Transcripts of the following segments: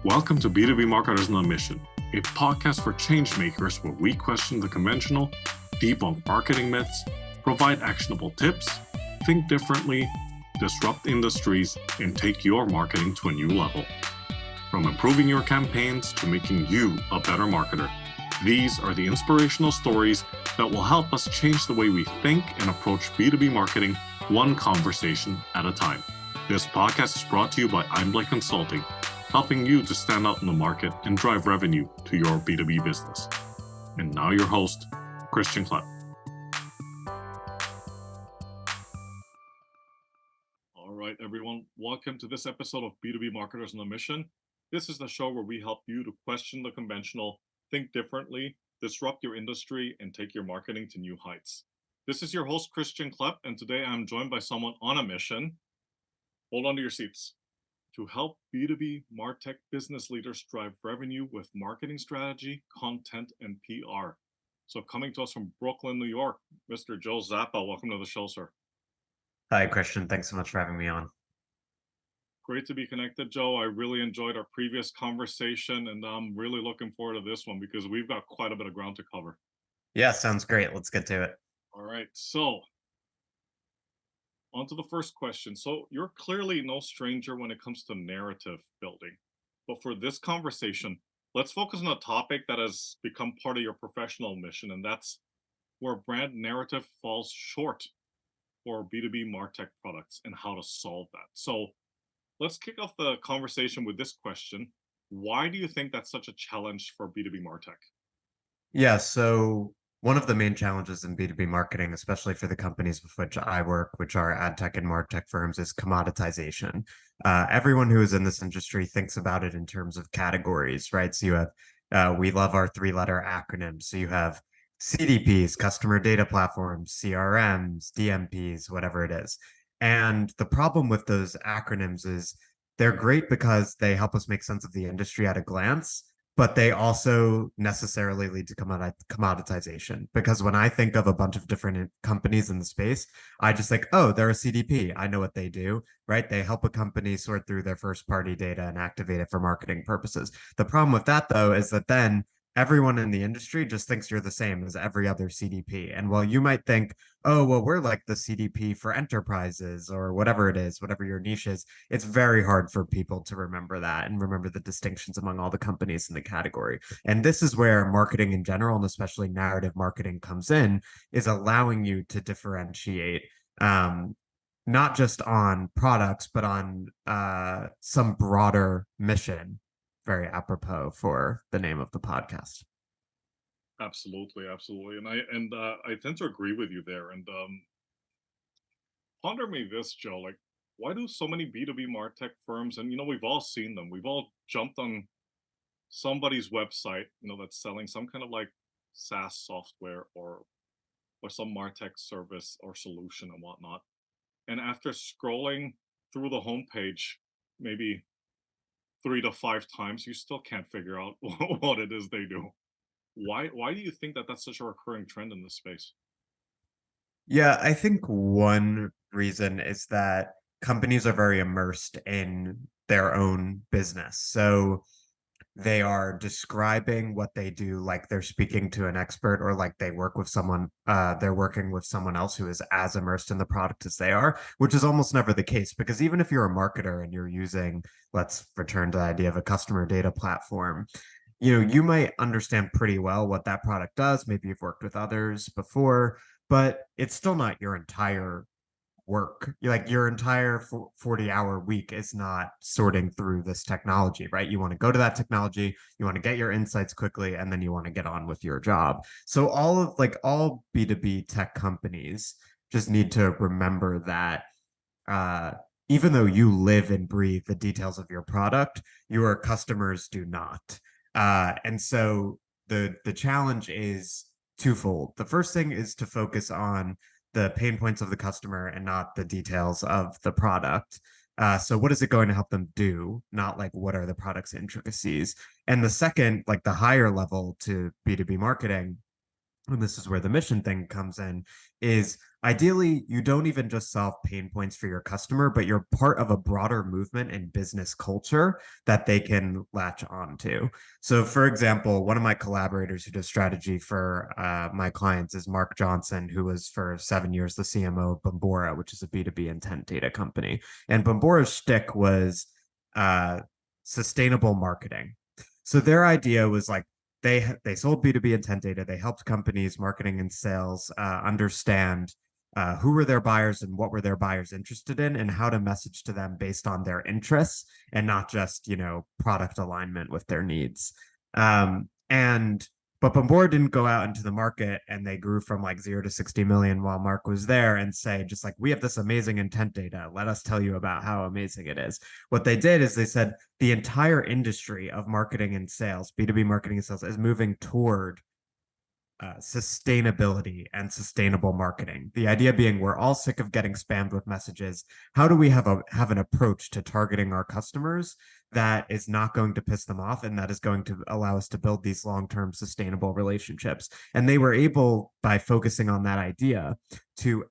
Welcome to B2B Marketers on a Mission, a podcast for change makers where we question the conventional, debunk marketing myths, provide actionable tips, think differently, disrupt industries, and take your marketing to a new level. From improving your campaigns to making you a better marketer, these are the inspirational stories that will help us change the way we think and approach B2B marketing one conversation at a time. This podcast is brought to you by Untitled Consulting, helping you to stand out in the market and drive revenue to your B2B business. And now your host, Christian Klepp. All right, everyone. Welcome to this episode of B2B Marketers on a Mission. This is the show where we help you to question the conventional, think differently, disrupt your industry, and take your marketing to new heights. This is your host, Christian Klepp, and today I'm joined by someone on a mission. Hold on to your seats. To help B2B Martech business leaders drive revenue with marketing strategy, content, and PR. So coming to us from Brooklyn, New York, Mr. Joe Zappa. Welcome to the show, sir. Hi, Christian. Thanks so much for having me on. Great to be connected, Joe. I really enjoyed our previous conversation, and I'm really looking forward to this one because we've got quite a bit of ground to cover. Yeah, sounds great. Let's get to it. All right, so on to the first question. So you're clearly no stranger when it comes to narrative building. But for this conversation, let's focus on a topic that has become part of your professional mission, and that's where brand narrative falls short for B2B Martech products and how to solve that. So let's kick off the conversation with this question. Why do you think that's such a challenge for B2B Martech? Yeah, so one of the main challenges in B2B marketing, especially for the companies with which I work, which are ad tech and martech firms, is commoditization. Everyone who is in this industry thinks about it in terms of categories, right? So you have, we love our three-letter acronyms. So you have CDPs, customer data platforms, CRMs, DMPs, whatever it is. And the problem with those acronyms is they're great because they help us make sense of the industry at a glance, but they also necessarily lead to commoditization. Because when I think of a bunch of different companies in the space, I just think, oh, they're a CDP. I know what they do, right? They help a company sort through their first party data and activate it for marketing purposes. The problem with that, though, is that then everyone in the industry just thinks you're the same as every other CDP. And while you might think, oh, well, we're like the CDP for enterprises or whatever it is, whatever your niche is, it's very hard for people to remember that and remember the distinctions among all the companies in the category. And this is where marketing in general, and especially narrative marketing, comes in, is allowing you to differentiate not just on products, but on some broader mission. Very apropos for the name of the podcast. Absolutely. And I tend to agree with you there. And ponder me this, Joe. Like, why do so many B2B Martech firms, and we've all seen them, we've all jumped on somebody's website, that's selling some kind of like SaaS software or some Martech service or solution and whatnot. And after scrolling through the homepage, maybe 3 to 5 times, you still can't figure out what it is they do. Why do you think that that's such a recurring trend in this space? Yeah, I think one reason is that companies are very immersed in their own business. So they are describing what they do like they're speaking to an expert, or like they work with someone, they're working with someone else who is as immersed in the product as they are, which is almost never the case. Because even if you're a marketer and you're using, let's return to the idea of a customer data platform, you might understand pretty well what that product does. Maybe you've worked with others before, but it's still not your entire work. Like your entire 40-hour week is not sorting through this technology, right? You want to go to that technology, you want to get your insights quickly, and then you want to get on with your job. So all B2B tech companies just need to remember that even though you live and breathe the details of your product, your customers do not. And so the challenge is twofold. The first thing is to focus on the pain points of the customer and not the details of the product. So what is it going to help them do? Not like what are the product's intricacies. And the second, like the higher level to B2B marketing, and this is where the mission thing comes in, is ideally you don't even just solve pain points for your customer, but you're part of a broader movement and business culture that they can latch on to. So for example, one of my collaborators who does strategy for my clients is Mark Johnson, who was for 7 years the CMO of Bombora, which is a B2B intent data company. And Bombora's shtick was uh, sustainable marketing. So their idea was like, they sold B2B intent data. They helped companies, marketing and sales, understand who were their buyers and what were their buyers interested in, and how to message to them based on their interests and not just product alignment with their needs. And but Bombora didn't go out into the market and they grew from like 0 to 60 million while Mark was there and say, just like, we have this amazing intent data. Let us tell you about how amazing it is. What they did is they said the entire industry of marketing and sales, B2B marketing and sales, is moving toward sustainability and sustainable marketing. The idea being we're all sick of getting spammed with messages. How do we have an approach to targeting our customers that is not going to piss them off and that is going to allow us to build these long-term sustainable relationships? And they were able, by focusing on that idea, to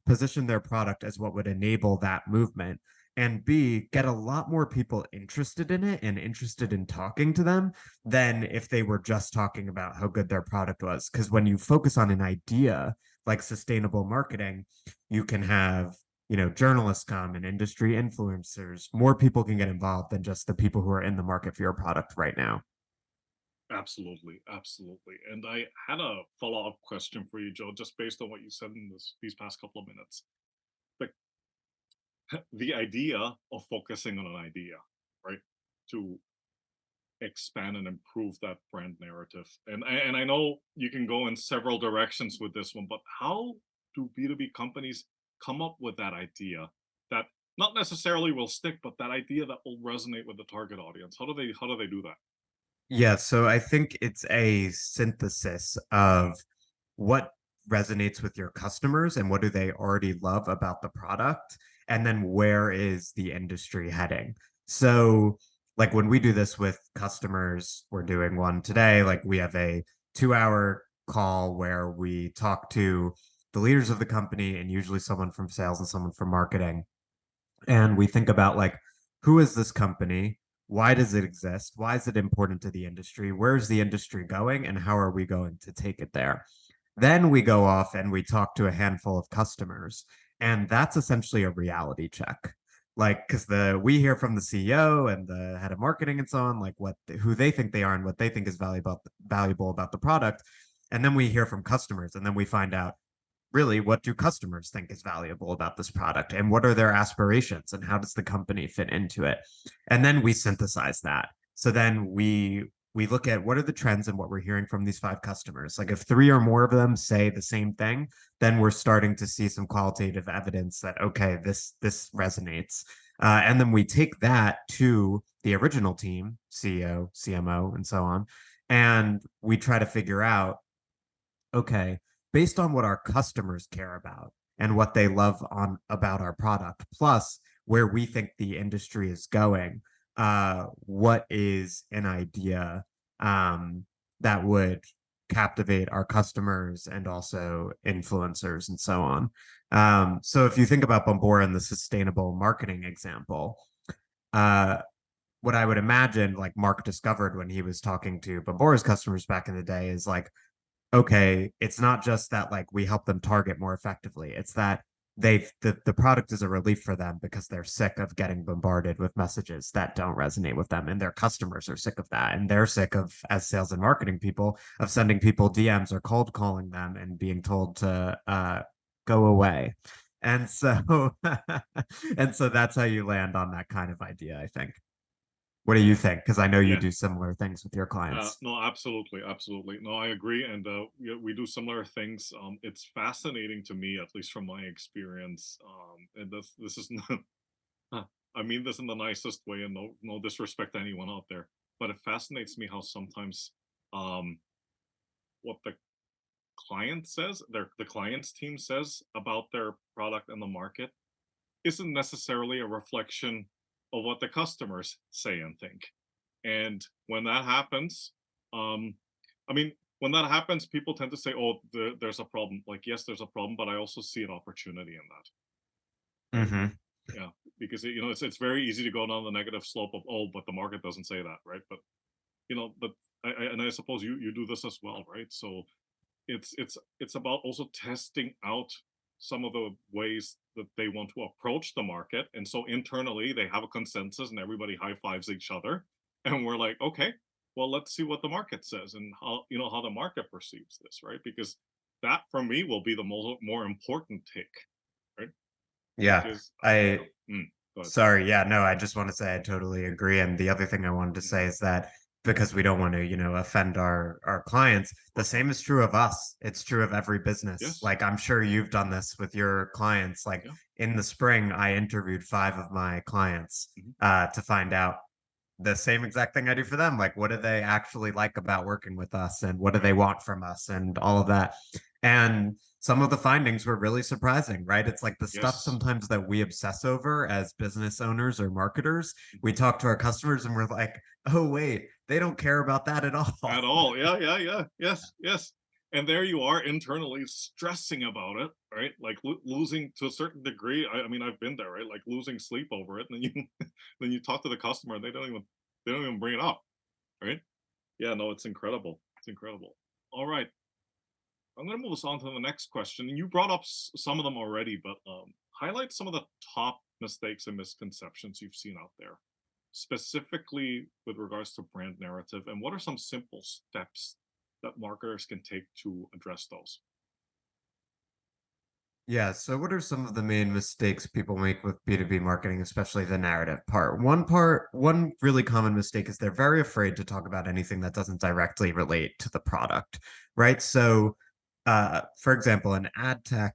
position their product as what would enable that movement, and B, get a lot more people interested in it and interested in talking to them than if they were just talking about how good their product was. Because when you focus on an idea like sustainable marketing, you can have journalists come and industry influencers. More people can get involved than just the people who are in the market for your product right now. Absolutely, absolutely. And I had a follow-up question for you, Joe, just based on what you said in these past couple of minutes. Like the idea of focusing on an idea, right? To expand and improve that brand narrative. And I know you can go in several directions with this one, but how do B2B companies come up with that idea that not necessarily will stick, but that idea that will resonate with the target audience? How do they do that? Yeah, so I think it's a synthesis of what resonates with your customers and what do they already love about the product, and then where is the industry heading. So like when we do this with customers, we're doing one today, like we have a 2 hour call where we talk to the leaders of the company and usually someone from sales and someone from marketing, and we think about like, who is this company, why does it exist, why is it important to the industry, where's the industry going, and how are we going to take it there. Then we go off and we talk to a handful of customers, and that's essentially a reality check. Like, because we hear from the CEO and the head of marketing and so on, like who they think they are and what they think is valuable about the product. And then we hear from customers, and then we find out, really, what do customers think is valuable about this product, and what are their aspirations, and how does the company fit into it. And then we synthesize that. So then we look at what are the trends and what we're hearing from these 5 customers. Like if 3 or more of them say the same thing, then we're starting to see some qualitative evidence that, okay, this resonates. And then we take that to the original team, CEO, CMO, and so on, and we try to figure out, okay, based on what our customers care about and what they love on about our product, plus where we think the industry is going, what is an idea that would captivate our customers and also influencers and so on. So if you think about Bombora and the sustainable marketing example, uh, what I would imagine like Mark discovered when he was talking to Bombora's customers back in the day is like, okay, it's not just that like we help them target more effectively. It's that the product is a relief for them because they're sick of getting bombarded with messages that don't resonate with them, and their customers are sick of that, and they're sick of, as sales and marketing people, of sending people DMs or cold calling them and being told to go away. And so and so that's how you land on that kind of idea, I think. What do you think? Because I know you Yeah. do similar things with your clients. No, absolutely, absolutely. No, I agree, and we do similar things. It's fascinating to me, at least from my experience. And this is not, I mean this in the nicest way, and no disrespect to anyone out there, but it fascinates me how sometimes um, what the client says, the client's team says about their product and the market isn't necessarily a reflection of what the customers say and think. And when that happens, um, I mean, when that happens, people tend to say, "Oh, there's a problem." Like, yes, there's a problem, but I also see an opportunity in that, right? Hmm. Yeah, because it's very easy to go down the negative slope of, "Oh, but the market doesn't say that," right? But but I suppose you do this as well, right? So it's about also testing out some of the ways that they want to approach the market, and so internally they have a consensus and everybody high fives each other, and we're like, okay, well, let's see what the market says and how the market perceives this, right? Because that for me will be the more important take, right? Yeah, Because I go ahead. sorry. Yeah, no, I just want to say I totally agree. And the other thing I wanted to Mm, say is that because we don't want to, offend our clients, the of same course. is true of us. It's true of every business. Yes. Like I'm sure you've done this with your clients. Like Yeah. in the spring, I interviewed 5 of my clients Mhm. to find out the same exact thing I do for them. Like, what do they actually like about working with us, and what do Right. they want from us, and all of that. And some of the findings were really surprising, right? It's like the stuff Yes. sometimes that we obsess over as business owners or marketers. Mhm. We talk to our customers and we're like, oh, wait, they don't care about that at all. At all. Yeah, yeah, yeah. Yes, yes. And there you are internally stressing about it, right? Like losing to a certain degree. I mean, I've been there, right? Like losing sleep over it, and then you then you talk to the customer, and they don't even bring it up, right? Yeah, no, it's incredible. It's incredible. All right, I'm going to move us on to the next question. And you brought up some of them already, but highlight some of the top mistakes and misconceptions you've seen out there, specifically with regards to brand narrative. And what are some simple steps that marketers can take to address those? Yeah. So, what are some of the main mistakes people make with B2B marketing, especially the narrative part? One really common mistake is they're very afraid to talk about anything that doesn't directly relate to the product, right? So, for example, in ad tech,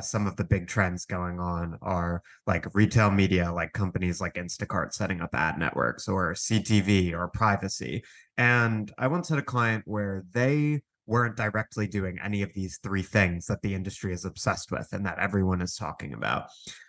some of the big trends going on are like retail media, like companies like Instacart setting up ad networks, or CTV, or privacy. And I once had a client where they weren't directly doing any of these 3 things that the industry is obsessed with and that everyone is talking about.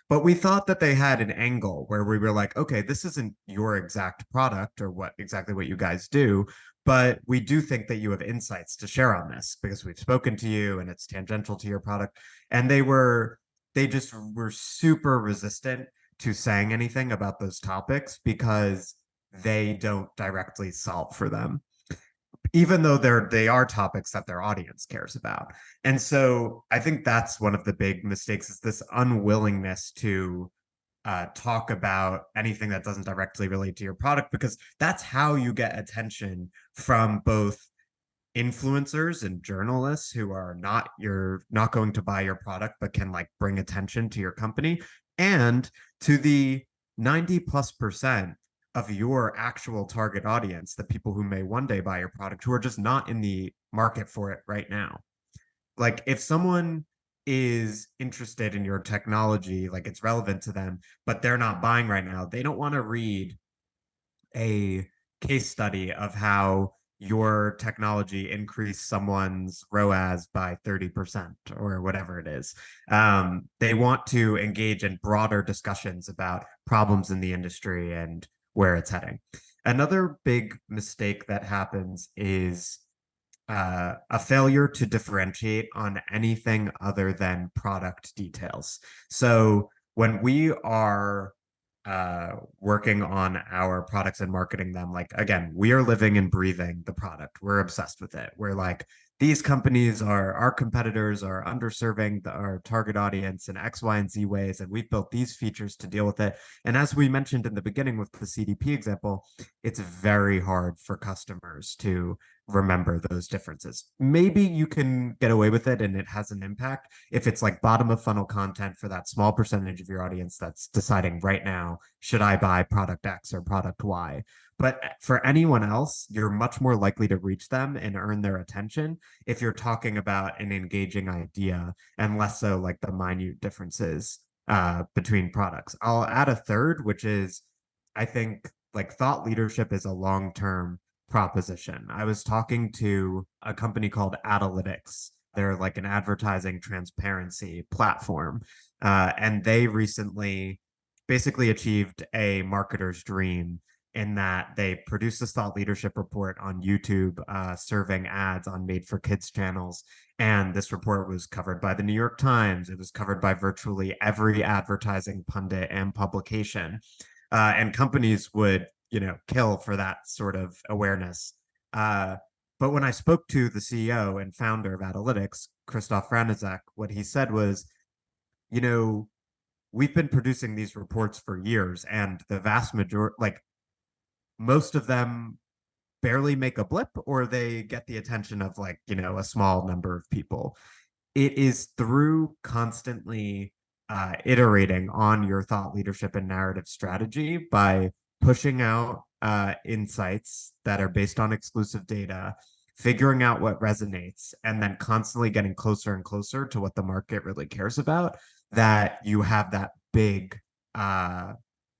But we thought that they had an angle where we were like, okay, this isn't your exact product or what you guys do, but we do think that you have insights to share on this because we've spoken to you and it's tangential to your product. And they just were super resistant to saying anything about those topics because they don't directly solve for them, even though they are topics that their audience cares about. And so I think that's one of the big mistakes, is this unwillingness to talk about anything that doesn't directly relate to your product, because that's how you get attention from both influencers and journalists who are not going to buy your product but can like bring attention to your company, and to the 90+% of your actual target audience, the people who may one day buy your product, who are just not in the market for it right now. Like if someone is interested in your technology, like it's relevant to them, but they're not buying right now, they don't want to read a case study of how your technology increased someone's ROAS by 30% or whatever it is. They want to engage in broader discussions about problems in the industry and where it's heading. Another big mistake that happens is a failure to differentiate on anything other than product details. So when we are working on our products and marketing them, like again, we are living and breathing the product. We're obsessed with it. We're like, these companies are our competitors, are underserving our target audience in X, Y, and Z ways, and we've built these features to deal with it. And as we mentioned in the beginning with the CDP example, it's very hard for customers to remember those differences. Maybe you can get away with it and it has an impact if it's like bottom of funnel content for that small percentage of your audience that's deciding right now, should I buy product X or product Y? But for anyone else, you're much more likely to reach them and earn their attention if you're talking about an engaging idea, and less so like the minute differences between products. I'll add a third, which is I think like thought leadership is a long-term proposition. I was talking to a company called Analytics. They're like an advertising transparency platform. And they recently basically achieved a marketer's dream in that they produced this thought leadership report on YouTube, serving ads on Made for Kids channels. And this report was covered by the New York Times. It was covered by virtually every advertising pundit and publication. And companies would, kill for that sort of awareness. But when I spoke to the CEO and founder of Analytics, Christoph Franizek, what he said was, you know, we've been producing these reports for years, and the vast majority, like most of them, barely make a blip, or they get the attention of a small number of people. It is through constantly iterating on your thought leadership and narrative strategy by pushing out insights that are based on exclusive data, figuring out what resonates, and then constantly getting closer and closer to what the market really cares about, that you have that big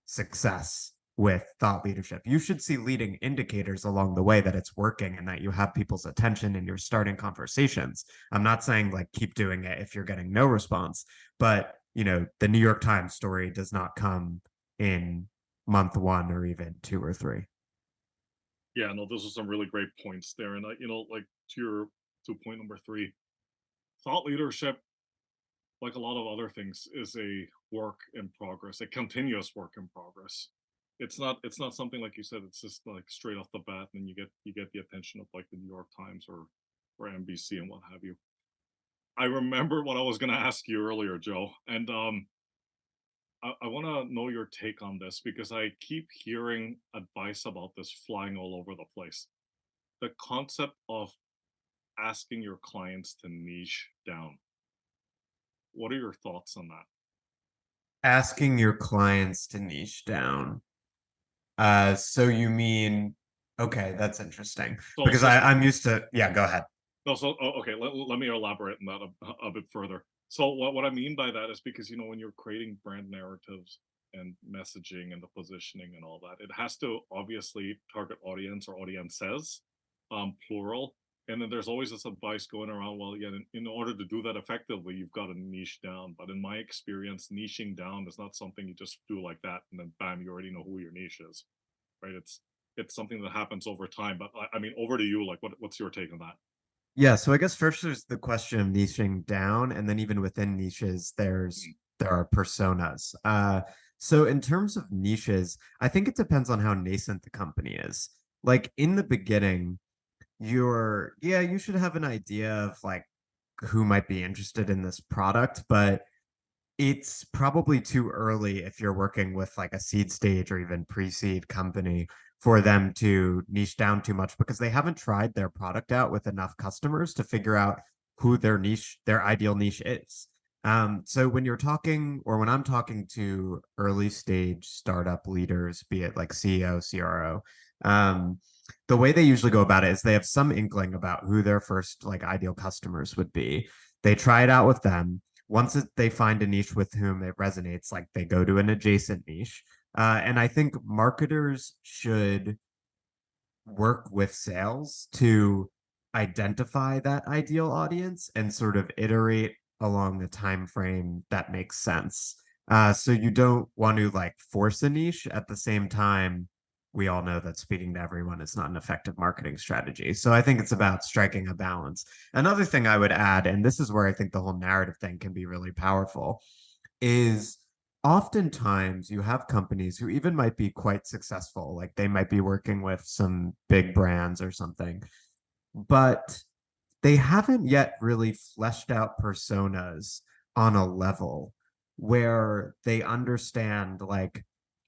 success with thought leadership. You should see leading indicators along the way that it's working and that you have people's attention and you're starting conversations. I'm not saying keep doing it if you're getting no response, but the New York Times story does not come in month 1 or even 2 or 3. Yeah, no, those are some really great points there. And to point number 3, thought leadership, like a lot of other things, is a work in progress, a continuous work in progress. It's not something, like you said, it's just straight off the bat, and you get the attention of the New York Times or NBC and what have you. I remember what I was gonna ask you earlier, Joe, and I want to know your take on this because I keep hearing advice about this flying all over the place. The concept of asking your clients to niche down. What are your thoughts on that? Asking your clients to niche down. So you mean, okay, that's interesting So, because so, I'm used to, yeah, go ahead. no, so okay. Let me elaborate on that a bit further. So, what I mean by that is because when you're creating brand narratives and messaging and the positioning and all that, it has to obviously target audience or audiences, plural. And then there's always this advice going around. Well, yeah, in order to do that effectively, you've got to niche down. But in my experience, niching down is not something you just do like that and then bam, you already know who your niche is, right? It's something that happens over time. But I mean, over to you. What's your take on that? Yeah, so I guess first there's the question of niching down, and then even within niches, Mm. there are personas. So in terms of niches, I think it depends on how nascent the company is. Like in the beginning, you should have an idea of who might be interested in this product, but it's probably too early if you're working with a seed stage or even pre-seed company for them to niche down too much because they haven't tried their product out with enough customers to figure out who their ideal niche is. So when you're talking or when I'm talking to early stage startup leaders, be it CEO, CRO, the way they usually go about it is they have some inkling about who their first ideal customers would be. They try it out with them. Once they find a niche with whom it resonates, they go to an adjacent niche. And I think marketers should work with sales to identify that ideal audience and sort of iterate along a time frame that makes sense. So you don't want to force a niche. At the same time, we all know that speaking to everyone is not an effective marketing strategy. So I think it's about striking a balance. Another thing I would add, and this is where I think the whole narrative thing can be really powerful, is oftentimes you have companies who even might be quite successful, like they might be working with some big brands or something, but they haven't yet really fleshed out personas on a level where they understand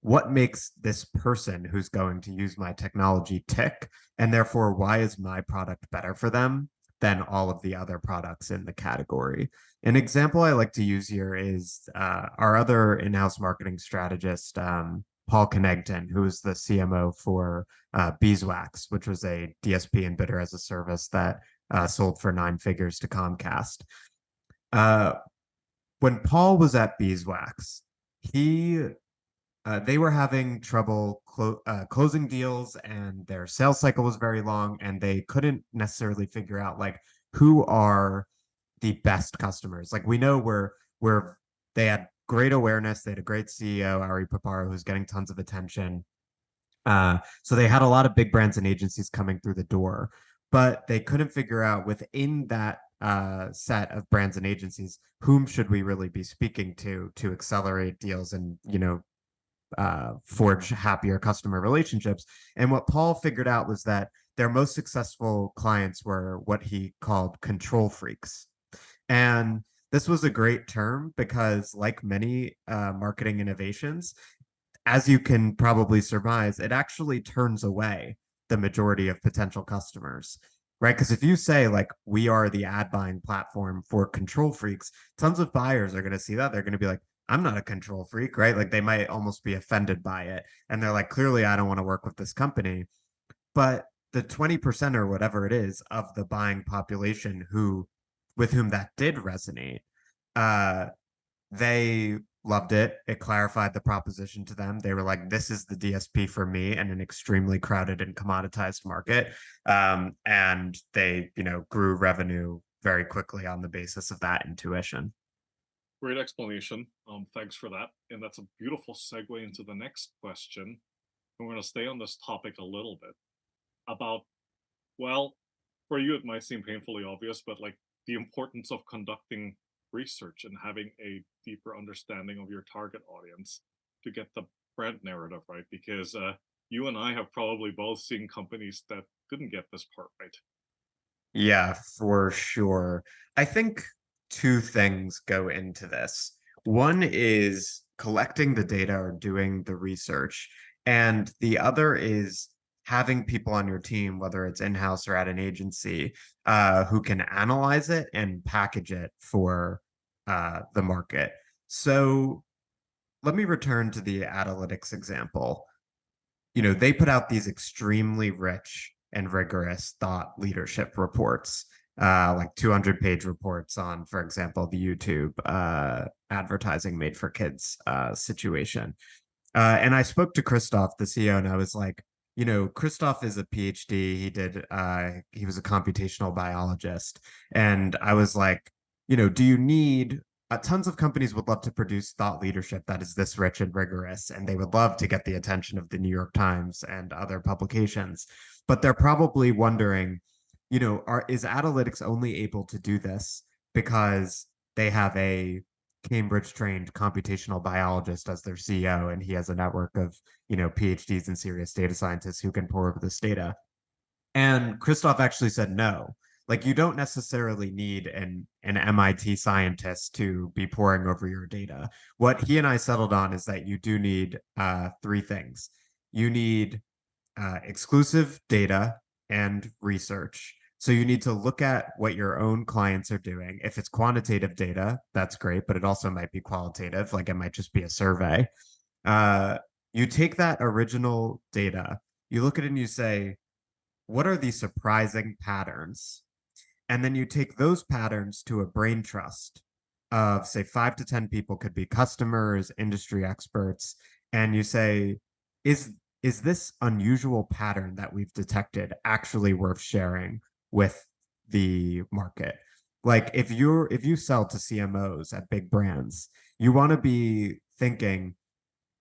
what makes this person who's going to use my technology tick, and therefore why is my product better for them than all of the other products in the category. An example I like to use here is our other in-house marketing strategist, Paul Connegton, who is the CMO for Beeswax, which was a DSP and bidder as a service that sold for 9 figures to Comcast. When Paul was at Beeswax, they were having trouble closing deals, and their sales cycle was very long, and they couldn't necessarily figure out who are the best customers. We know where they had great awareness, they had a great CEO, Ari Paparo, who's getting tons of attention, So they had a lot of big brands and agencies coming through the door, but they couldn't figure out within that set of brands and agencies whom should we really be speaking to accelerate deals and forge happier customer relationships. And what Paul figured out was that their most successful clients were what he called control freaks. And this was a great term because, like many marketing innovations, as you can probably surmise, it actually turns away the majority of potential customers, right? Because if you say, like, we are the ad buying platform for control freaks, tons of buyers are going to see that. They're going to be like, I'm not a control freak, right? Like, they might almost be offended by it. And they're like, clearly, I don't want to work with this company. But the 20% or whatever it is of the buying population with whom that did resonate, uh, they loved it. It clarified the proposition to them. They were like, this is the DSP for me in an extremely crowded and commoditized market. And they, grew revenue very quickly on the basis of that intuition. Great explanation. Thanks for that. And that's a beautiful segue into the next question. We're going to stay on this topic a little bit about, well, for you, it might seem painfully obvious, but like the importance of conducting research and having a deeper understanding of your target audience to get the brand narrative right. Because you and I have probably both seen companies that didn't get this part right. Yeah, for sure. I think two things go into this. One is collecting the data or doing the research, and the other is having people on your team, whether it's in-house or at an agency, who can analyze it and package it for the market. So let me return to the analytics example. They put out these extremely rich and rigorous thought leadership reports, like 200-page reports on, for example, the YouTube advertising made for kids situation. And I spoke to Christoph, the CEO, and I was like, Christoph is a PhD. He was a computational biologist. And I was like, do you need tons of companies would love to produce thought leadership that is this rich and rigorous, and they would love to get the attention of the New York Times and other publications. But they're probably wondering, is Analytics only able to do this because they have a Cambridge trained computational biologist as their CEO, and he has a network of, PhDs and serious data scientists who can pour over this data? And Christoph actually said no. Like, you don't necessarily need an MIT scientist to be poring over your data. What he and I settled on is that you do need three things. You need exclusive data and research. So you need to look at what your own clients are doing. If it's quantitative data, that's great, but it also might be qualitative, like it might just be a survey. You take that original data, you look at it and you say, what are these surprising patterns? And then you take those patterns to a brain trust of, say, 5 to 10 people, could be customers, industry experts, and you say, is this unusual pattern that we've detected actually worth sharing with the market? Like, if you sell to CMOs at big brands, you want to be thinking,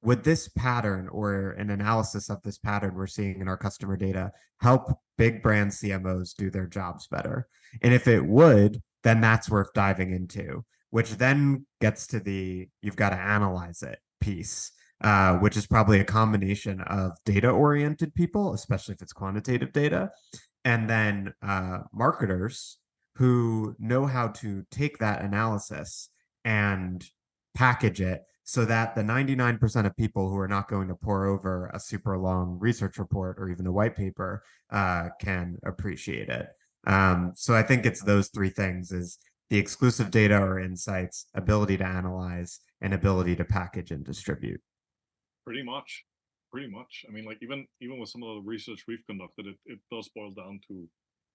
would this pattern or an analysis of this pattern we're seeing in our customer data help big brand CMOs do their jobs better? And if it would, then that's worth diving into, which then gets to the you've got to analyze it piece, which is probably a combination of data oriented people, especially if it's quantitative data, and then marketers who know how to take that analysis and package it so that the 99% of people who are not going to pour over a super long research report or even a white paper can appreciate it. So I think it's those three things: is the exclusive data or insights, ability to analyze, and ability to package and distribute. Pretty much. Pretty much. I mean, like even with some of the research we've conducted, it does boil down to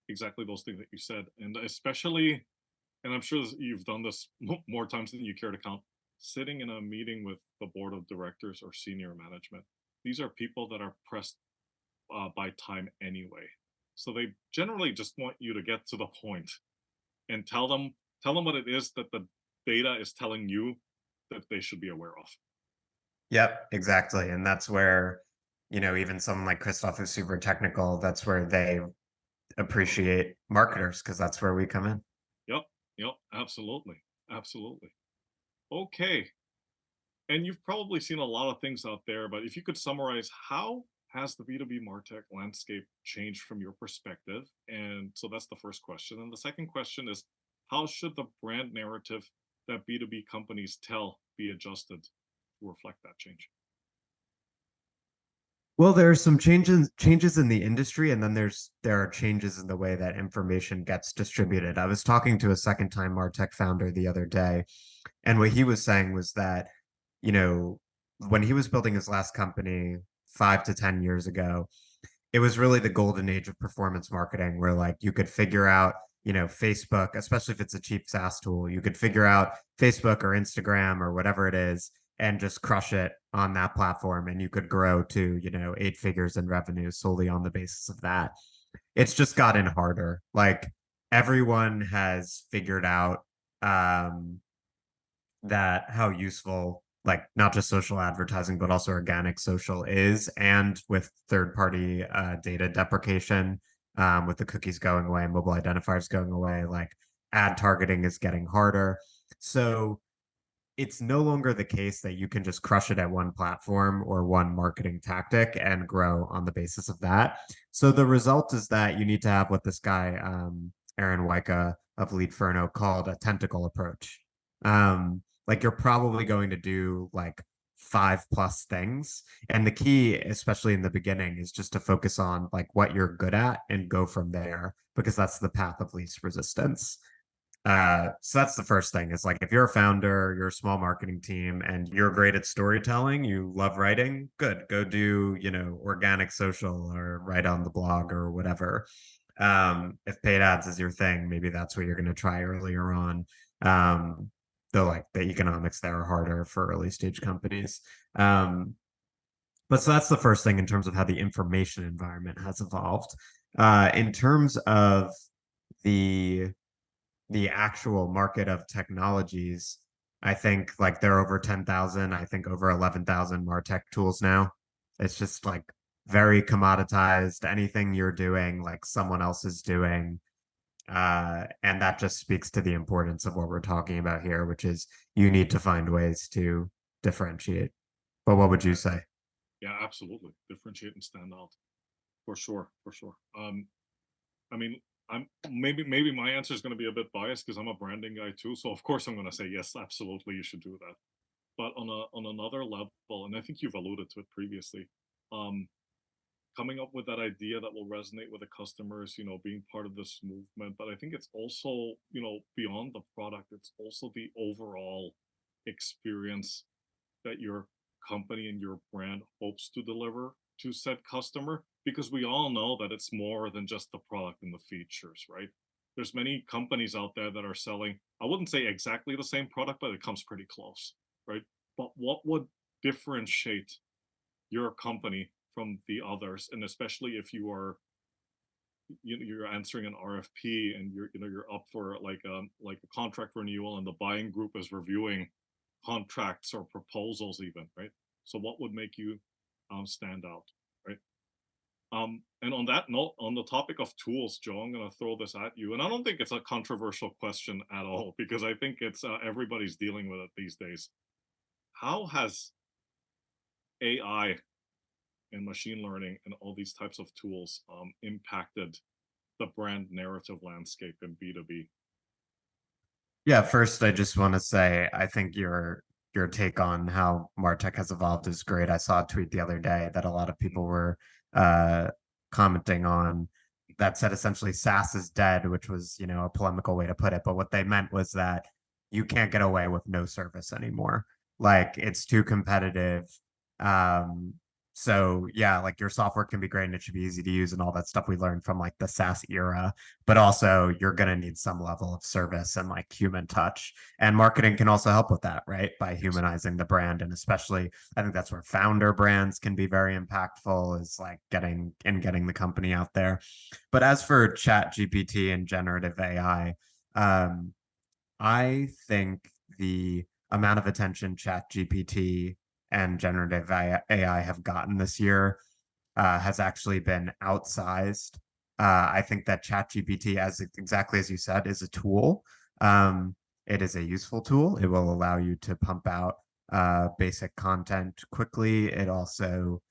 exactly those things that you said. And especially, and I'm sure you've done this more times than you care to count, sitting in a meeting with the board of directors or senior management. These are people that are pressed by time anyway. So they generally just want you to get to the point and tell them what it is that the data is telling you that they should be aware of. Yep, exactly. And that's where even someone like Christoph who's super technical, that's where they appreciate marketers because that's where we come in. Yep, yep, absolutely, absolutely. Okay, and you've probably seen a lot of things out there, but if you could summarize, how has the B2B Martech landscape changed from your perspective? And so that's the first question. And the second question is, how should the brand narrative that B2B companies tell be adjusted to reflect that change? Well, there are some changes in the industry, and then there are changes in the way that information gets distributed. I was talking to a second time Martech founder the other day, and what he was saying was that, you know, when he was building his last company 5 to 10 years ago, it was really the golden age of performance marketing where like you could figure out, Facebook, especially if it's a cheap SaaS tool, you could figure out Facebook or Instagram or whatever it is and just crush it on that platform and you could grow to, 8 figures in revenue solely on the basis of that. It's just gotten harder. Like everyone has figured out that how useful like not just social advertising but also organic social is, and with third party data deprecation, with the cookies going away, mobile identifiers going away, like ad targeting is getting harder. So it's no longer the case that you can just crush it at one platform or one marketing tactic and grow on the basis of that. So the result is that you need to have what this guy, Aaron Wyka of Lead Furno, called a tentacle approach. Like you're probably going to do like 5+ things. And the key, especially in the beginning, is just to focus on like what you're good at and go from there, because that's the path of least resistance. So that's the first thing is like if you're a founder, you're a small marketing team, and you're great at storytelling, you love writing, good. Go do, organic social or write on the blog or whatever. If paid ads is your thing, maybe that's what you're going to try earlier on. Though like the economics there are harder for early stage companies. But so that's the first thing in terms of how the information environment has evolved. In terms of the the actual market of technologies, I think like there are over 10,000, I think over 11,000 MarTech tools now. It's just like very commoditized. Anything you're doing, like someone else is doing. And that just speaks to the importance of what we're talking about here, which is you need to find ways to differentiate. But what would you say? Yeah, absolutely. Differentiate and stand out. For sure, for sure. I mean, I'm maybe my answer is going to be a bit biased because I'm a branding guy too. So of course I'm going to say yes, absolutely, you should do that. But on another level, and I think you've alluded to it previously, um, coming up with that idea that will resonate with the customers, being part of this movement. But I think it's also, beyond the product, it's also the overall experience that your company and your brand hopes to deliver to said customer, because we all know that it's more than just the product and the features, right? There's many companies out there that are selling, I wouldn't say exactly the same product, but it comes pretty close, right? But what would differentiate your company from the others, and especially if you're answering an RFP and you're up for like a contract renewal and the buying group is reviewing contracts or proposals even, right? So what would make you stand out, right? And on that note, on the topic of tools, Joe, I'm going to throw this at you, and I don't think it's a controversial question at all because I think it's everybody's dealing with it these days. How has AI and machine learning and all these types of tools impacted the brand narrative landscape in B2B? Yeah, first I just want to say I think your take on how Martech has evolved is great. I saw a tweet the other day that a lot of people were uh commenting on that said essentially SaaS is dead, which was, a polemical way to put it. But what they meant was that you can't get away with no service anymore. Like it's too competitive. Um, so yeah, like your software can be great and it should be easy to use and all that stuff we learned from like the SaaS era, but also you're going to need some level of service and like human touch. And marketing can also help with that, right? By humanizing the brand. And especially, I think that's where founder brands can be very impactful, is like getting the company out there. But as for Chat GPT and generative AI, I think the amount of attention Chat GPT and generative AI have gotten this year has actually been outsized. I think that ChatGPT, as exactly as you said, is a tool. It is a useful tool. It will allow you to pump out basic content quickly. It also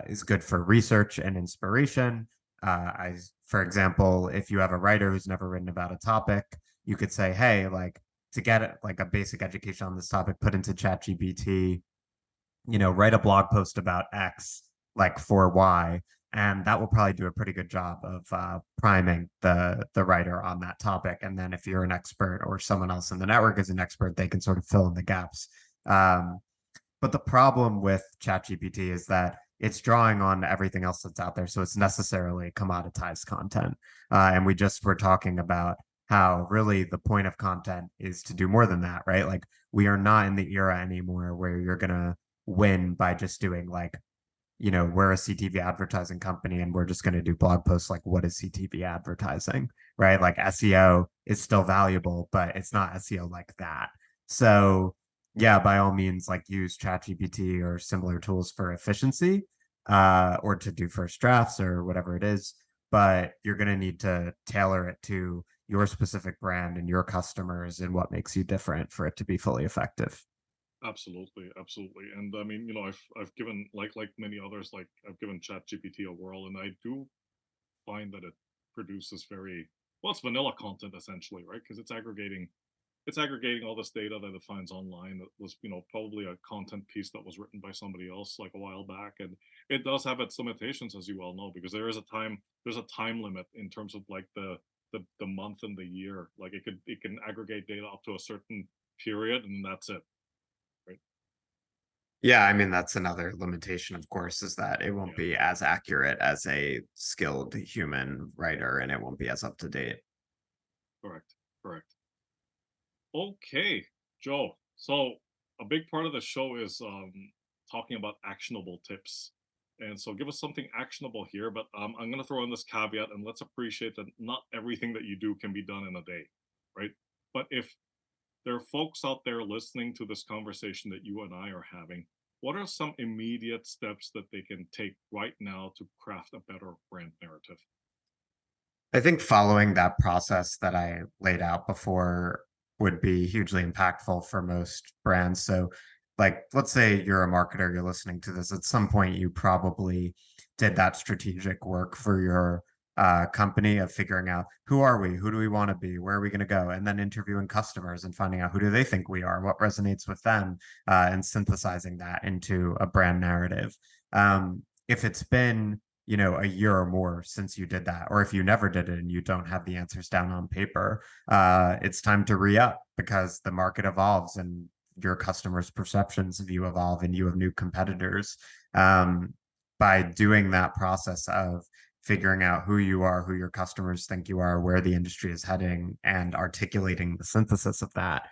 is good for research and inspiration. For example, if you have a writer who's never written about a topic, you could say, hey, like to get like a basic education on this topic, put into ChatGPT, write a blog post about X, like for Y, and that will probably do a pretty good job of priming the writer on that topic. And then if you're an expert or someone else in the network is an expert, they can sort of fill in the gaps. But the problem with ChatGPT is that it's drawing on everything else that's out there, so it's necessarily commoditized content. And we just were talking about how really the point of content is to do more than that, right? Like we are not in the era anymore where you're gonna win by just doing like, we're a CTV advertising company and we're just going to do blog posts like what is CTV advertising, right? Like SEO is still valuable, but it's not SEO like that. So yeah, by all means, like use ChatGPT or similar tools for efficiency, or to do first drafts or whatever it is. But you're going to need to tailor it to your specific brand and your customers and what makes you different for it to be fully effective. Absolutely, absolutely. And I mean, I've given like many others, like I've given ChatGPT a whirl, and I do find that it produces very well, it's vanilla content essentially, right? Because it's aggregating all this data that it finds online that was, probably a content piece that was written by somebody else like a while back. And it does have its limitations, as you well know, because there's a time limit in terms of like the month and the year. Like it can aggregate data up to a certain period and that's it. Right. Yeah, I mean, that's another limitation, of course, is that it won't Yeah. be as accurate as a skilled human writer and it won't be as up to date. Correct. Correct. Okay, Joe. So a big part of the show is talking about actionable tips. And so give us something actionable here, but I'm going to throw in this caveat and let's appreciate that not everything that you do can be done in a day, right? But if there are folks out there listening to this conversation that you and I are having, what are some immediate steps that they can take right now to craft a better brand narrative? I think following that process that I laid out before would be hugely impactful for most brands. So, like, let's say you're a marketer, you're listening to this, at some point, you probably did that strategic work for your company of figuring out who are we, who do we want to be, where are we going to go, and then interviewing customers and finding out who do they think we are, what resonates with them, and synthesizing that into a brand narrative. If it's been a year or more since you did that, or if you never did it and you don't have the answers down on paper, it's time to re-up because the market evolves and your customers' perceptions of you evolve and you have new competitors. By doing that process of figuring out who you are, who your customers think you are, where the industry is heading, and articulating the synthesis of that,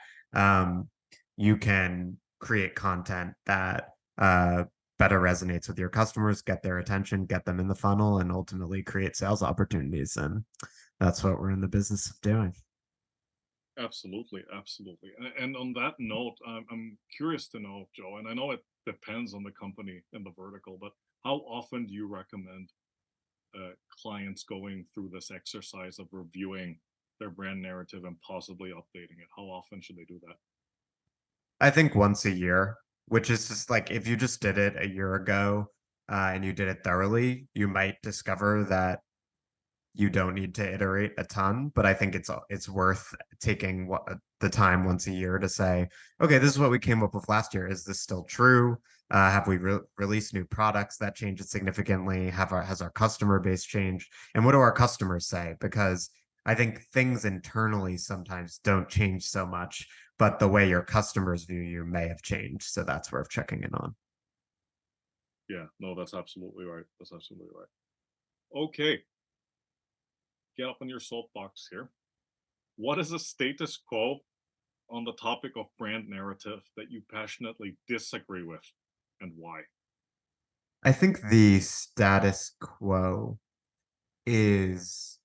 you can create content that better resonates with your customers, get their attention, get them in the funnel, and ultimately create sales opportunities. And that's what we're in the business of doing. Absolutely, absolutely. And on that note, I'm curious to know, Joe, and I know it depends on the company and the vertical, but how often do you recommend clients going through this exercise of reviewing their brand narrative and possibly updating it? How often should they do that? I think once a year, which is just like if you just did it a year ago and you did it thoroughly, you might discover that you don't need to iterate a ton, but I think it's worth taking the time once a year to say, okay, this is what we came up with last year. Is this still true? Have we released new products that changed it significantly? Has our customer base changed? And what do our customers say? Because I think things internally sometimes don't change so much, but the way your customers view you may have changed. So that's worth checking in on. Yeah, no, that's absolutely right. That's absolutely right. Okay, get up on your soapbox here. What is the status quo on the topic of brand narrative that you passionately disagree with and why? I think the status quo is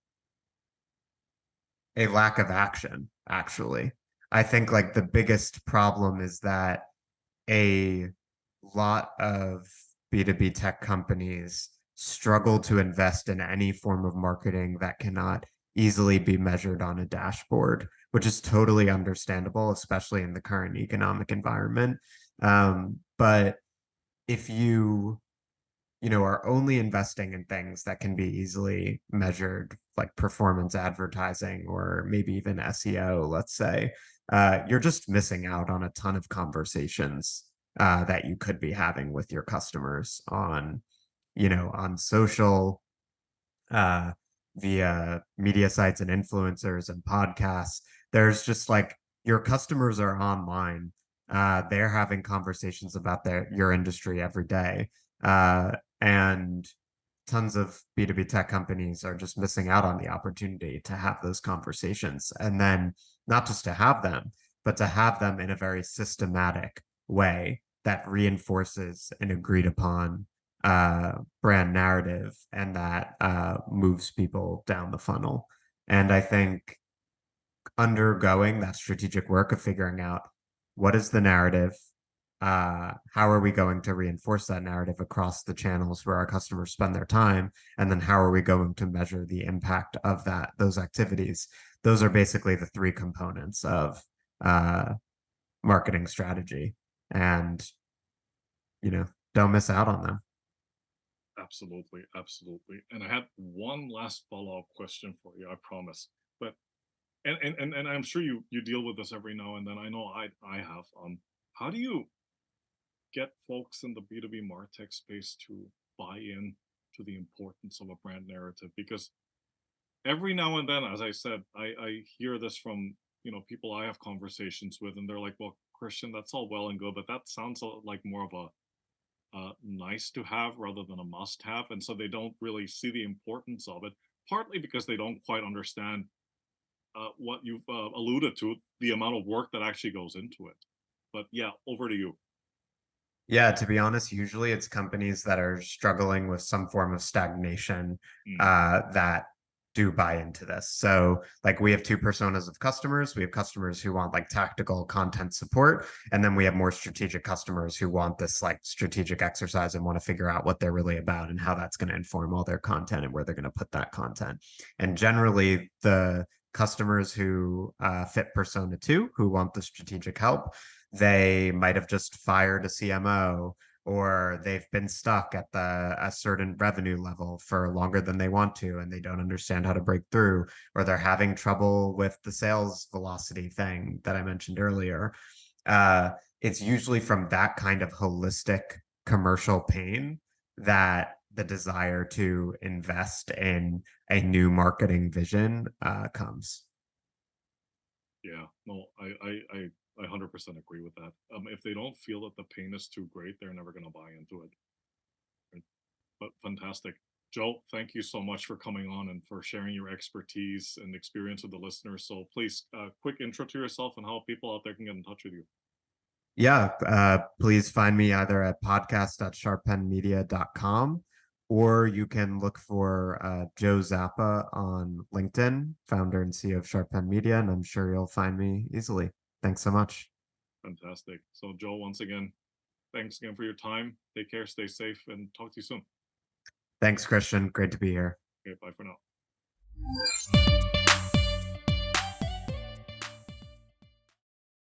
a lack of action, actually. I think like the biggest problem is that a lot of B2B tech companies struggle to invest in any form of marketing that cannot easily be measured on a dashboard, which is totally understandable, especially in the current economic environment. But if you are only investing in things that can be easily measured, like performance advertising or maybe even SEO, let's say, you're just missing out on a ton of conversations that you could be having with your customers on social, uh, via media sites and influencers and podcasts. There's just like your customers are online. They're having conversations about your industry every day. Uh, and tons of B2B tech companies are just missing out on the opportunity to have those conversations. And then not just to have them, but to have them in a very systematic way that reinforces an agreed upon brand narrative and that moves people down the funnel. And I think undergoing that strategic work of figuring out what is the narrative, how are we going to reinforce that narrative across the channels where our customers spend their time, and then how are we going to measure the impact of those activities. Those are basically the three components of marketing strategy, and don't miss out on them. Absolutely, absolutely. And I had one last follow-up question for you, I promise. But and I'm sure you deal with this every now and then. I know I have. How do you get folks in the B2B Martech space to buy in to the importance of a brand narrative? Because every now and then, as I said, I hear this from people I have conversations with, and they're like, "Well, Christian, that's all well and good, but that sounds like more of a nice to have rather than a must have," and so they don't really see the importance of it. Partly because they don't quite understand what you've alluded to, the amount of work that actually goes into it. But yeah, over to you. Yeah, to be honest, usually it's companies that are struggling with some form of stagnation Mm, that do buy into this. So, like, we have two personas of customers. We have customers who want like tactical content support, and then we have more strategic customers who want this like strategic exercise and want to figure out what they're really about and how that's going to inform all their content and where they're going to put that content. And generally, the customers who fit persona two, who want the strategic help, they might have just fired a CMO, or they've been stuck at a certain revenue level for longer than they want to and they don't understand how to break through, or they're having trouble with the sales velocity thing that I mentioned earlier. uh, it's usually from that kind of holistic commercial pain that the desire to invest in a new marketing vision comes. yeah, no, I 100% agree with that. If they don't feel that the pain is too great, they're never going to buy into it. Right? But fantastic. Joe, thank you so much for coming on and for sharing your expertise and experience with the listeners. So please, quick intro to yourself and how people out there can get in touch with you. Yeah, please find me either at podcast.sharppenmedia.com, or you can look for Joe Zappa on LinkedIn, founder and CEO of Sharp Pen Media, and I'm sure you'll find me easily. Thanks so much. Fantastic. So, Joe, once again, thanks again for your time. Take care, stay safe, and talk to you soon. Thanks, Christian. Great to be here. Okay, bye for now.